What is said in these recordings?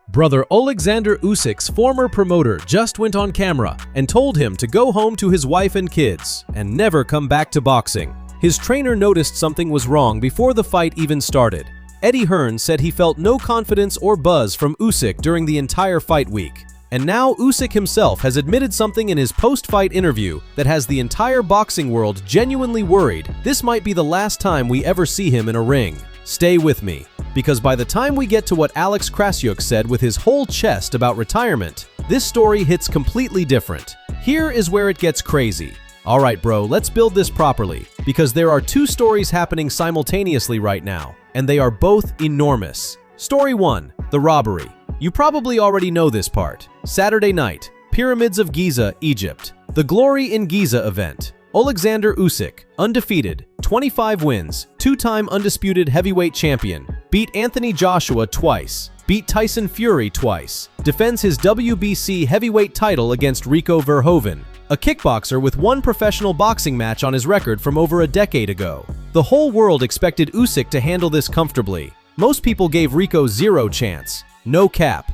Brother Oleksandr Usyk's former promoter just went on camera and told him to go home to his wife and kids and never come back to boxing. His trainer noticed something was wrong before the fight even started. Hearn said he felt no confidence or buzz from Usyk during the entire fight week. And now Usyk himself has admitted something in his post-fight interview that has the entire boxing world genuinely worried this might be the last time we ever see him in a ring. Stay with me, because by the time we get to what Alex Krassyuk said with his whole chest about retirement, this story hits completely different. Here is where it gets crazy. Alright bro, let's build this properly, because there are two stories happening simultaneously right now, and they are both enormous. Story 1, the robbery. You probably already know this part. Saturday night, Pyramids of Giza, Egypt. The Glory in Giza event. Oleksandr Usyk, undefeated, 25 wins, two-time undisputed heavyweight champion, beat Anthony Joshua twice, beat Tyson Fury twice, defends his WBC heavyweight title against Rico Verhoeven, a kickboxer with one professional boxing match on his record from over a decade ago. The whole world expected Usyk to handle this comfortably. Most people gave Rico zero chance. No cap.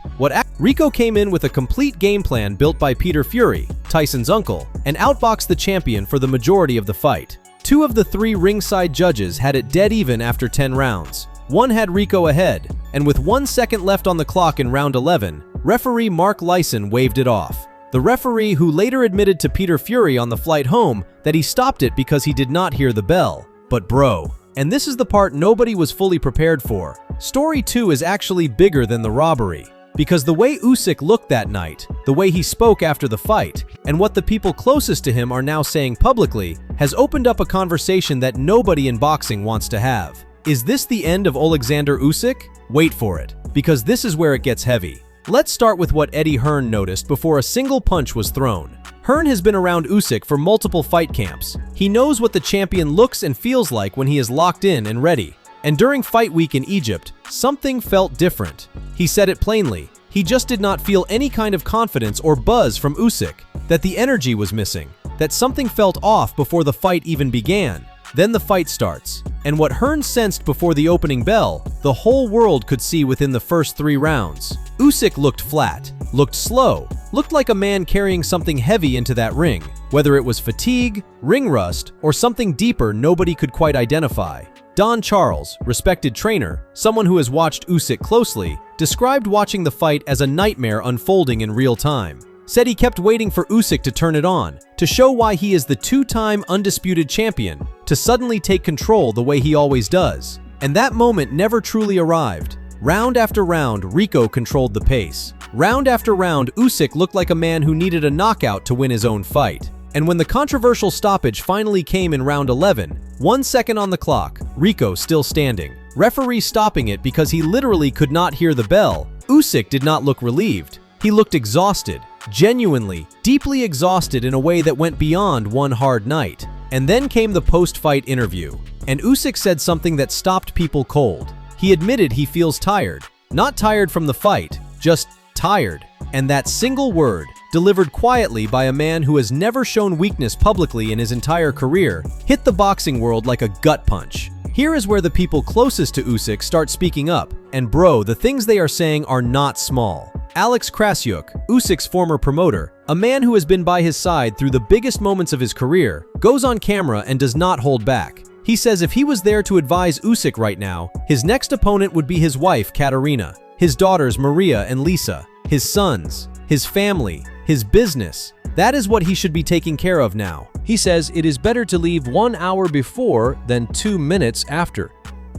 Rico came in with a complete game plan built by Peter Fury, Tyson's uncle, and outboxed the champion for the majority of the fight. Two of the three ringside judges had it dead even after 10 rounds. One had Rico ahead, and with 1 second left on the clock in round 11, referee Mark Lyson waved it off. The referee, who later admitted to Peter Fury on the flight home that he stopped it because he did not hear the bell. But bro, and this is the part nobody was fully prepared for. Story 2 is actually bigger than the robbery. Because the way Usyk looked that night, the way he spoke after the fight, and what the people closest to him are now saying publicly, has opened up a conversation that nobody in boxing wants to have. Is this the end of Oleksandr Usyk? Wait for it, because this is where it gets heavy. Let's start with what Hearn noticed before a single punch was thrown. Hearn has been around Usyk for multiple fight camps. He knows what the champion looks and feels like when he is locked in and ready. And during fight week in Egypt, something felt different. He said it plainly. He just did not feel any kind of confidence or buzz from Usyk, that the energy was missing, that something felt off before the fight even began. Then the fight starts, and what Hearn sensed before the opening bell, the whole world could see within the first 3 rounds. Usyk looked flat, looked slow, looked like a man carrying something heavy into that ring, whether it was fatigue, ring rust, or something deeper nobody could quite identify. Don Charles, respected trainer, someone who has watched Usyk closely, described watching the fight as a nightmare unfolding in real time. Said he kept waiting for Usyk to turn it on, to show why he is the two-time undisputed champion, to suddenly take control the way he always does. And that moment never truly arrived. Round after round, Rico controlled the pace. Round after round, Usyk looked like a man who needed a knockout to win his own fight. And when the controversial stoppage finally came in round 11, 1 second on the clock, Rico still standing. Referee stopping it because he literally could not hear the bell. Usyk did not look relieved. He looked exhausted, genuinely, deeply exhausted in a way that went beyond one hard night. And then came the post-fight interview, and Usyk said something that stopped people cold. He admitted he feels tired. Not tired from the fight, just tired. And that single word, delivered quietly by a man who has never shown weakness publicly in his entire career, hit the boxing world like a gut punch. Here is where the people closest to Usyk start speaking up, and bro, the things they are saying are not small. Alex Krassyuk, Usyk's former promoter, a man who has been by his side through the biggest moments of his career, goes on camera and does not hold back. He says if he was there to advise Usyk right now, his next opponent would be his wife, Katerina, his daughters, Maria and Lisa, his sons, his family, his business. That is what he should be taking care of now. He says it is better to leave 1 hour before than 2 minutes after.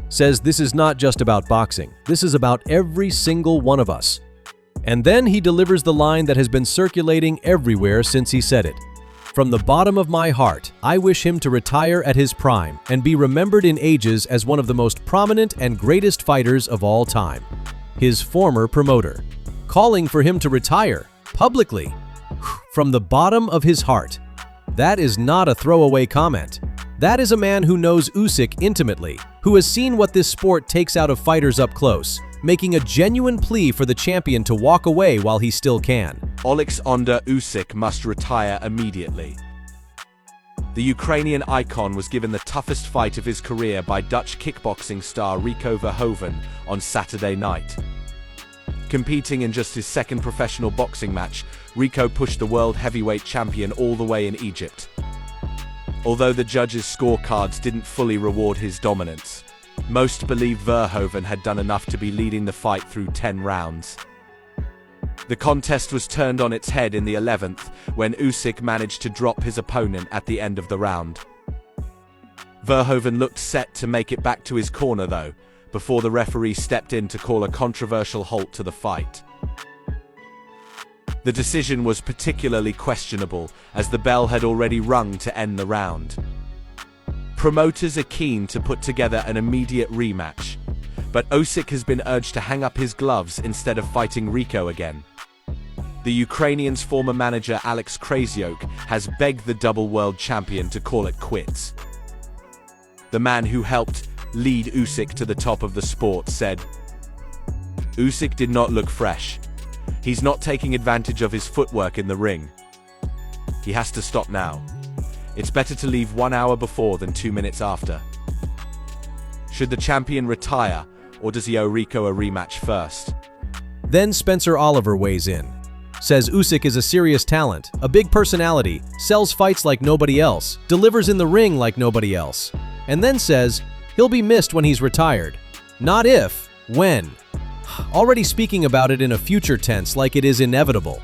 Says this is not just about boxing. This is about every single one of us. And then he delivers the line that has been circulating everywhere since he said it. From the bottom of my heart, I wish him to retire at his prime and be remembered in ages as one of the most prominent and greatest fighters of all time. His former promoter, calling for him to retire publicly from the bottom of his heart. That is not a throwaway comment. That is a man who knows Usyk intimately, who has seen what this sport takes out of fighters up close, making a genuine plea for the champion to walk away while he still can. Oleksandr Usyk must retire immediately. The Ukrainian icon was given the toughest fight of his career by Dutch kickboxing star Rico Verhoeven on Saturday night. Competing in just his second professional boxing match, Rico pushed the world heavyweight champion all the way in Egypt. Although the judges' scorecards didn't fully reward his dominance, most believe Verhoeven had done enough to be leading the fight through 10 rounds. The contest was turned on its head in the 11th, when Usyk managed to drop his opponent at the end of the round. Verhoeven looked set to make it back to his corner though, before the referee stepped in to call a controversial halt to the fight. The decision was particularly questionable, as the bell had already rung to end the round. Promoters are keen to put together an immediate rematch, but Usyk has been urged to hang up his gloves instead of fighting Rico again. The Ukrainian's former manager Alex Krassyuk has begged the double world champion to call it quits. The man who helped lead Usyk to the top of the sport said, "Usyk did not look fresh. He's not taking advantage of his footwork in the ring. He has to stop now. It's better to leave 1 hour before than 2 minutes after." Should the champion retire, or does he owe Rico a rematch first? Then Spencer Oliver weighs in. Says Usyk is a serious talent, a big personality, sells fights like nobody else, delivers in the ring like nobody else. And then says, he'll be missed when he's retired. Not if, when. Already speaking about it in a future tense like it is inevitable.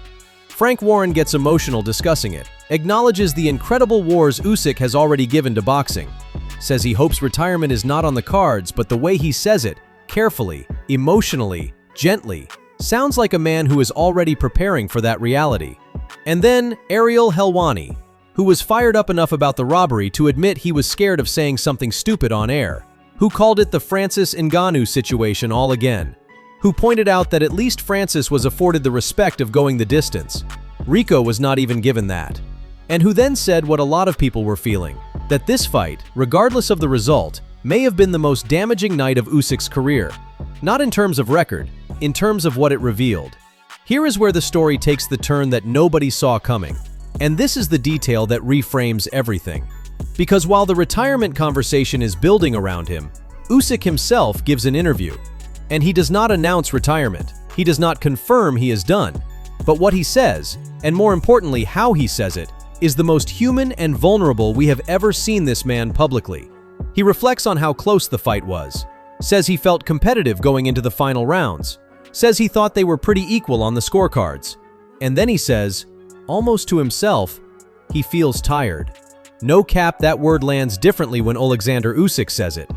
Frank Warren gets emotional discussing it, acknowledges the incredible wars Usyk has already given to boxing. Says he hopes retirement is not on the cards, but the way he says it, carefully, emotionally, gently, sounds like a man who is already preparing for that reality. And then Ariel Helwani, who was fired up enough about the robbery to admit he was scared of saying something stupid on air, who called it the Francis Ngannou situation all again, who pointed out that at least Francis was afforded the respect of going the distance. Rico was not even given that. And who then said what a lot of people were feeling, that this fight, regardless of the result, may have been the most damaging night of Usyk's career. Not in terms of record, in terms of what it revealed. Here is where the story takes the turn that nobody saw coming. And this is the detail that reframes everything. Because while the retirement conversation is building around him, Usyk himself gives an interview. And he does not announce retirement. He does not confirm he is done. But what he says, and more importantly how he says it, is the most human and vulnerable we have ever seen this man publicly. He reflects on how close the fight was. Says he felt competitive going into the final rounds. Says he thought they were pretty equal on the scorecards. And then he says, almost to himself, he feels tired. No cap, that word lands differently when Oleksandr Usyk says it.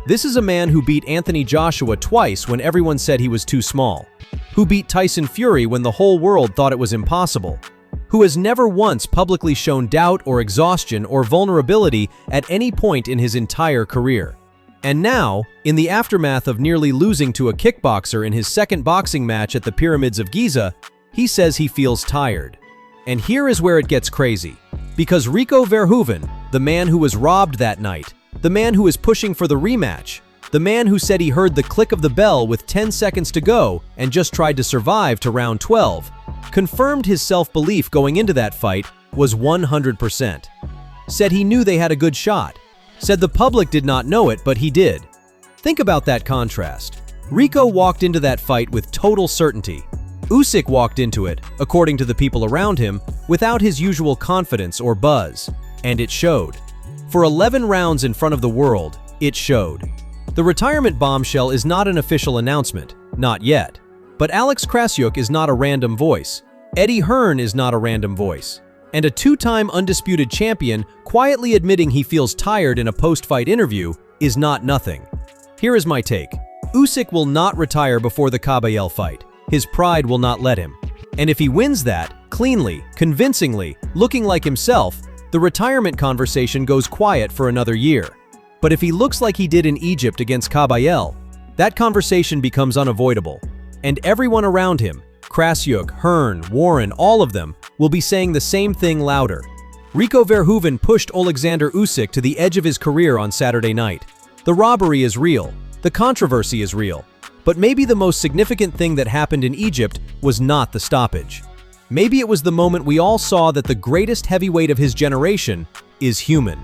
This is a man who beat Anthony Joshua twice when everyone said he was too small, who beat Tyson Fury when the whole world thought it was impossible, who has never once publicly shown doubt or exhaustion or vulnerability at any point in his entire career. And now, in the aftermath of nearly losing to a kickboxer in his second boxing match at the Pyramids of Giza, he says he feels tired. And here is where it gets crazy. Because Rico Verhoeven, the man who was robbed that night, the man who is pushing for the rematch, the man who said he heard the click of the bell with 10 seconds to go and just tried to survive to round 12, confirmed his self-belief going into that fight was 100%. Said he knew they had a good shot. Said the public did not know it, but he did. Think about that contrast. Rico walked into that fight with total certainty. Usyk walked into it, according to the people around him, without his usual confidence or buzz. And it showed. For 11 rounds in front of the world, it showed. The retirement bombshell is not an official announcement, not yet. But Alex Krassyuk is not a random voice. Eddie Hearn is not a random voice. And a two-time undisputed champion quietly admitting he feels tired in a post-fight interview is not nothing. Here is my take. Usyk will not retire before the Kabayel fight. His pride will not let him. And if he wins that, cleanly, convincingly, looking like himself, the retirement conversation goes quiet for another year. But if he looks like he did in Egypt against Kabayel, that conversation becomes unavoidable. And everyone around him, Krassyuk, Hearn, Warren, all of them, will be saying the same thing louder. Rico Verhoeven pushed Oleksandr Usyk to the edge of his career on Saturday night. The robbery is real. The controversy is real. But maybe the most significant thing that happened in Egypt was not the stoppage. Maybe it was the moment we all saw that the greatest heavyweight of his generation is human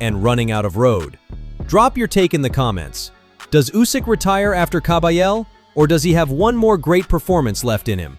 and running out of road. Drop your take in the comments. Does Usyk retire after Kabayel? Or does he have one more great performance left in him?